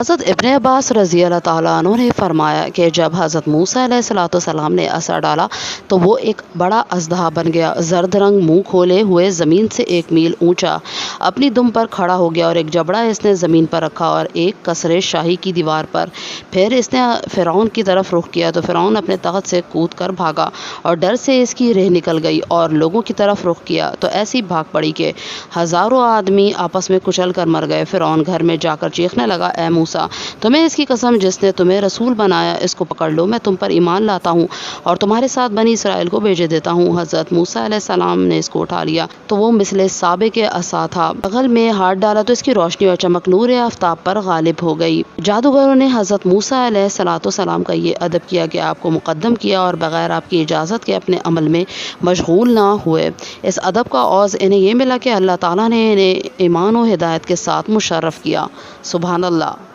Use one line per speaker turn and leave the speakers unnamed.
हज़रत इब्ने अब्बास रज़ी अल्लाह ताला अन्हु ने फरमाया कि जब हज़रत मूसा अलैहिस्सलाम ने असर डाला तो वो एक बड़ा अजदहा बन गया, जर्द रंग, मुंह खोले हुए, ज़मीन से 1 मील ऊंचा, अपनी दुम पर खड़ा हो गया और एक जबड़ा इसने ज़मीन पर रखा और एक कसरे शाही की दीवार पर। फिर इसने फ़िरौन की तरफ रुख किया तो फ़िरौन अपने तख्त से कूद कर भागा और डर से इसकी रेह निकल गई और लोगों की तरफ रुख किया तो ऐसी भाग पड़ी कि हज़ारों आदमी आपस में कुचल कर मर गए। फ़िरौन घर में जाकर चीखने लगा, ए मूसा, तुम्हें इसकी कसम जिसने तुम्हें रसूल बनाया, इसको पकड़ लो, मैं तुम पर ईमान लाता हूँ और तुम्हारे साथ बनी इसराइल को भेजे देता हूँ। हज़रत मूसा अलैहिस्सलाम ने इसको उठा लिया तो वो मिसले साबे के असा था, बगल में हाथ डाला तो इसकी रोशनी और चमक नूर आफ्ताब पर गालिब हो गई। जादूगरों ने हज़रत मूसा अलैहिस्सलाम का ये अदब किया कि आपको मुकद्दम किया और बगैर आपकी इजाज़त के अपने अमल में मशगूल ना हुए। इस अदब का औज़ इन्हें ये मिला कि अल्लाह ताला ने इन्हें ईमान और हिदायत के साथ मुशर्रफ किया। सुभान अल्लाह।